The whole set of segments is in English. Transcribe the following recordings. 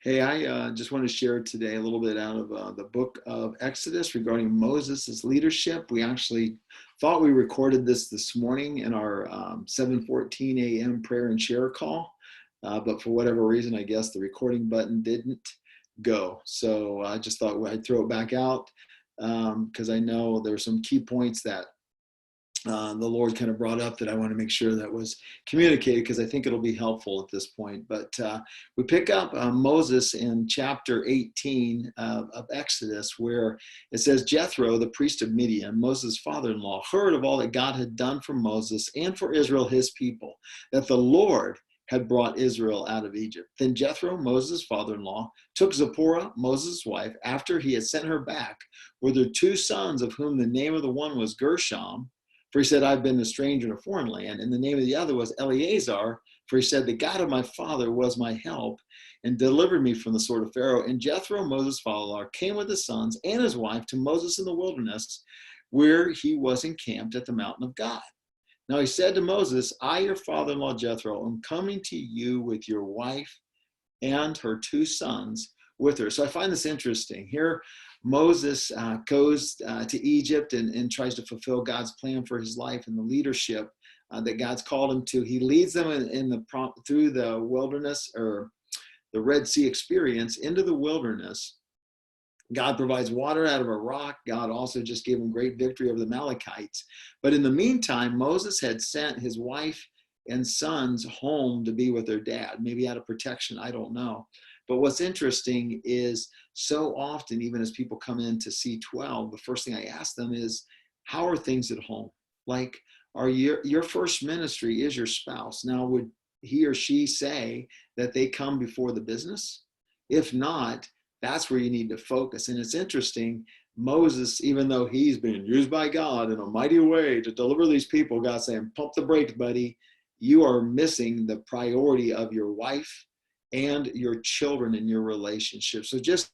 Hey, I just want to share today a little bit out of the book of Exodus regarding Moses' leadership. We actually thought we recorded this morning in our 7:14 a.m. prayer and share call, but for whatever reason, I guess the recording button didn't go. So I just thought I'd throw it back out because I know there's some key points that the Lord kind of brought up that I want to make sure that was communicated because I think it'll be helpful at this point. But we pick up Moses in chapter 18 of Exodus, where it says, Jethro, the priest of Midian, Moses' father-in-law, heard of all that God had done for Moses and for Israel, his people, that the Lord had brought Israel out of Egypt. Then Jethro, Moses' father-in-law, took Zipporah, Moses' wife, after he had sent her back, with her two sons, of whom the name of the one was Gershom, for he said, I've been a stranger in a foreign land. And the name of the other was Eleazar, for he said, the God of my father was my help and delivered me from the sword of Pharaoh. And Jethro, Moses' father-in-law, came with his sons and his wife to Moses in the wilderness, where he was encamped at the mountain of God. Now he said to Moses, I, your father-in-law Jethro, am coming to you with your wife and her two sons with her. So I find this interesting. Here, Moses goes to Egypt and tries to fulfill God's plan for his life and the leadership that God's called him to. He leads them through the wilderness, or the Red Sea experience, into the wilderness. God provides water out of a rock. God also just gave him great victory over the Amalekites. But in the meantime, Moses had sent his wife and sons home to be with their dad, maybe out of protection, I don't know. But what's interesting is so often, even as people come in to C12, the first thing I ask them is, how are things at home? Like, are your first ministry is your spouse. Now, would he or she say that they come before the business? If not, that's where you need to focus. And it's interesting, Moses, even though he's been used by God in a mighty way to deliver these people, God's saying, pump the brakes, buddy. You are missing the priority of your wife and your children in your relationship. So just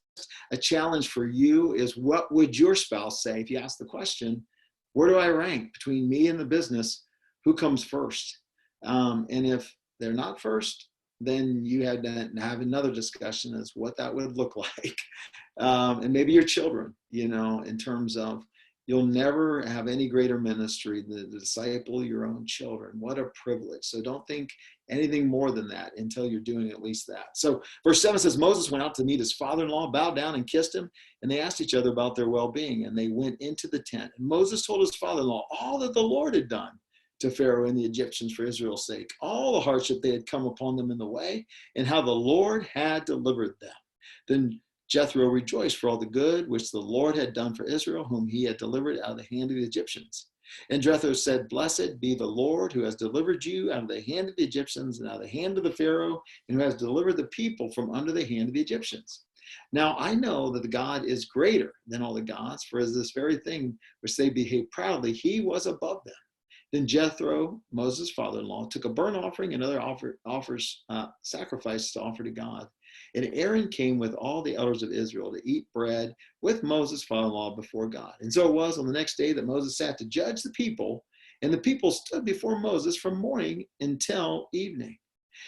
a challenge for you is, what would your spouse say if you ask the question, where do I rank between me and the business? Who comes first? And if they're not first, then you had to have another discussion as what that would look like. And maybe your children, in terms of, you'll never have any greater ministry than to disciple your own children. What a privilege. So don't think anything more than that until you're doing at least that. So verse 7 says, Moses went out to meet his father-in-law, bowed down and kissed him, and they asked each other about their well-being, and they went into the tent. And Moses told his father-in-law all that the Lord had done to Pharaoh and the Egyptians for Israel's sake, all the hardship they had come upon them in the way, and how the Lord had delivered them. Then Jethro rejoiced for all the good which the Lord had done for Israel, whom he had delivered out of the hand of the Egyptians. And Jethro said, Blessed be the Lord who has delivered you out of the hand of the Egyptians and out of the hand of the Pharaoh, and who has delivered the people from under the hand of the Egyptians. Now I know that the God is greater than all the gods, for as this very thing which they behave proudly, he was above them. Then Jethro, Moses' father-in-law, took a burnt offering and other sacrifices to offer to God. And Aaron came with all the elders of Israel to eat bread with Moses' father-in-law before God. And so it was on the next day that Moses sat to judge the people, and the people stood before Moses from morning until evening.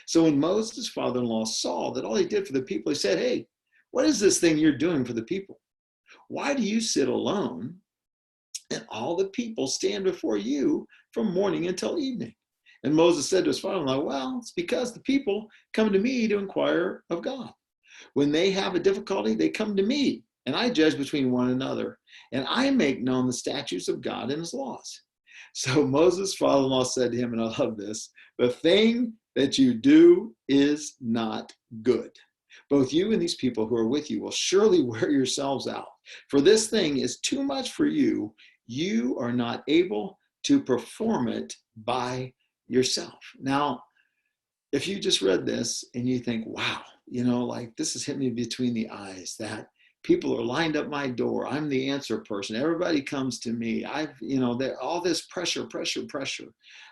So when Moses' father-in-law saw that all he did for the people, he said, Hey, what is this thing you're doing for the people? Why do you sit alone and all the people stand before you from morning until evening? And Moses said to his father-in-law, Well, it's because the people come to me to inquire of God. When they have a difficulty, they come to me, and I judge between one another, and I make known the statutes of God and his laws. So Moses' father-in-law said to him, and I love this, the thing that you do is not good. Both you and these people who are with you will surely wear yourselves out. For this thing is too much for you. You are not able to perform it by yourself. Now, if you just read this and you think, wow, like this has hit me between the eyes, that people are lined up my door. I'm the answer person. Everybody comes to me. All this pressure.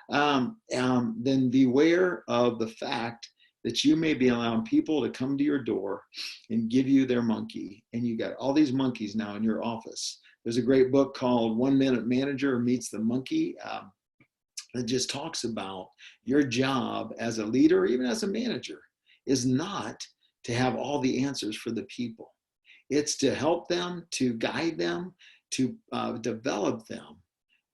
Then beware of the fact that you may be allowing people to come to your door and give you their monkey. And you got all these monkeys now in your office. There's a great book called 1 Minute Manager Meets the Monkey. That just talks about your job as a leader, or even as a manager, is not to have all the answers for the people. It's to help them, to guide them, to develop them.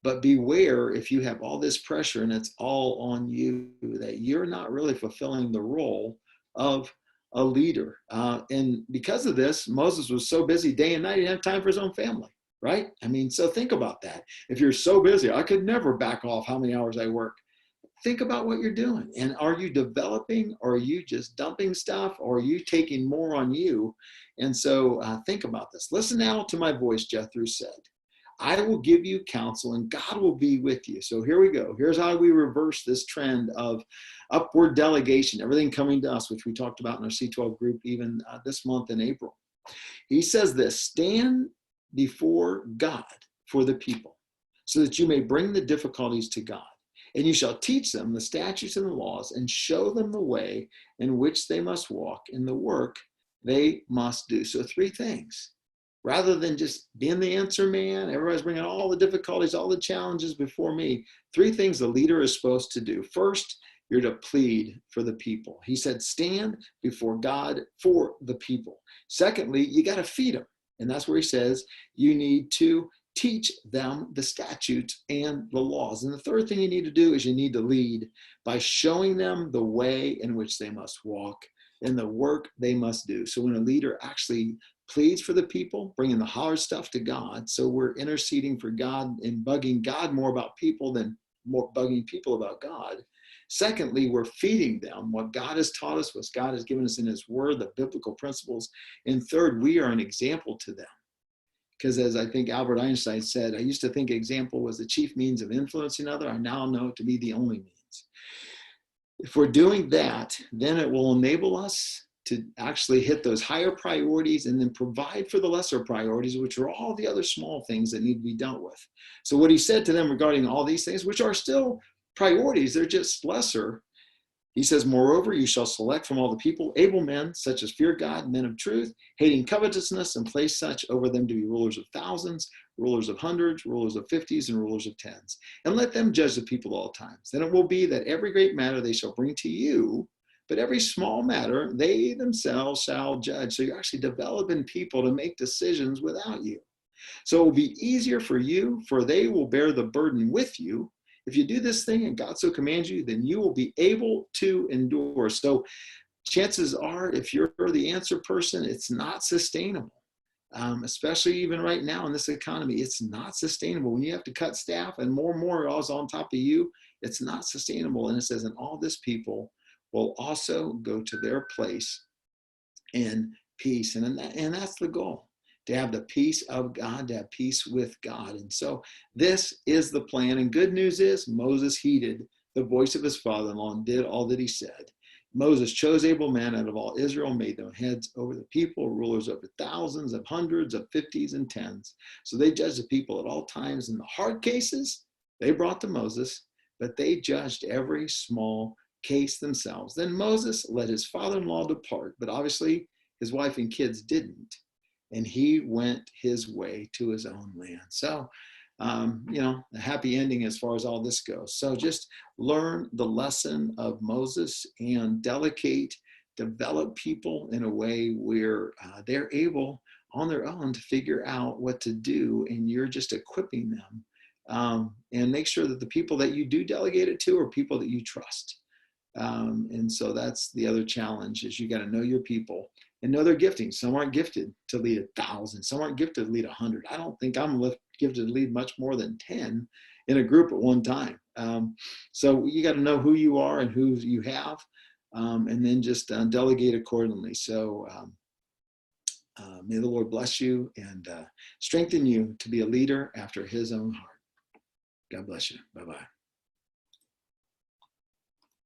But beware, if you have all this pressure and it's all on you, that you're not really fulfilling the role of a leader. And because of this, Moses was so busy day and night, he didn't have time for his own family, right? I mean, so think about that. If you're so busy, I could never back off how many hours I work. Think about what you're doing. And are you developing, or are you just dumping stuff, or are you taking more on you? And so think about this. Listen now to my voice, Jethro said. I will give you counsel and God will be with you. So here we go. Here's how we reverse this trend of upward delegation, everything coming to us, which we talked about in our C12 group even this month in April. He says this: stand before God for the people so that you may bring the difficulties to God. And you shall teach them the statutes and the laws and show them the way in which they must walk in the work they must do. So 3 things. Rather than just being the answer man, everybody's bringing all the difficulties, all the challenges before me. 3 things the leader is supposed to do. First, you're to plead for the people. He said, stand before God for the people. Secondly, you got to feed them. And that's where he says you need to teach them the statutes and the laws. And the third thing you need to do is you need to lead by showing them the way in which they must walk and the work they must do. So when a leader actually pleads for the people, bringing the hard stuff to God, so we're interceding for God and bugging God more about people than more bugging people about God. Secondly, we're feeding them what God has taught us, what God has given us in his word, the biblical principles. And third, we are an example to them. Because as I think Albert Einstein said, I used to think example was the chief means of influencing another. I now know it to be the only means. If we're doing that, then it will enable us to actually hit those higher priorities and then provide for the lesser priorities, which are all the other small things that need to be dealt with. So what he said to them regarding all these things, which are still priorities, they're just lesser. He says, moreover, you shall select from all the people able men, such as fear God, men of truth, hating covetousness, and place such over them to be rulers of thousands, rulers of hundreds, rulers of 50s, and rulers of 10s. And let them judge the people at all times. Then it will be that every great matter they shall bring to you, but every small matter they themselves shall judge. So you're actually developing people to make decisions without you. So it will be easier for you, for they will bear the burden with you. If you do this thing and God so commands you, then you will be able to endure. So chances are, if you're the answer person, it's not sustainable. Especially even right now in this economy, it's not sustainable. When you have to cut staff and more is on top of you, it's not sustainable. And it says, and all this people will also go to their place in peace. And that's the goal. To have the peace of God, to have peace with God. And so this is the plan. And good news is Moses heeded the voice of his father-in-law and did all that he said. Moses chose able men out of all Israel, made them heads over the people, rulers over thousands, of hundreds, of 50s, and 10s. So they judged the people at all times. In the hard cases, they brought to Moses, but they judged every small case themselves. Then Moses let his father-in-law depart, but obviously his wife and kids didn't. And he went his way to his own land. So, a happy ending as far as all this goes. So just learn the lesson of Moses and develop people in a way where they're able on their own to figure out what to do, and you're just equipping them. And make sure that the people that you do delegate it to are people that you trust. And so that's the other challenge, is you got to know your people and know their gifting. Some aren't gifted to lead 1,000. Some aren't gifted to lead 100. I don't think I'm gifted to lead much more than 10 in a group at one time. So you got to know who you are and who you have, and then just delegate accordingly. So may the Lord bless you and strengthen you to be a leader after his own heart. God bless you. Bye-bye.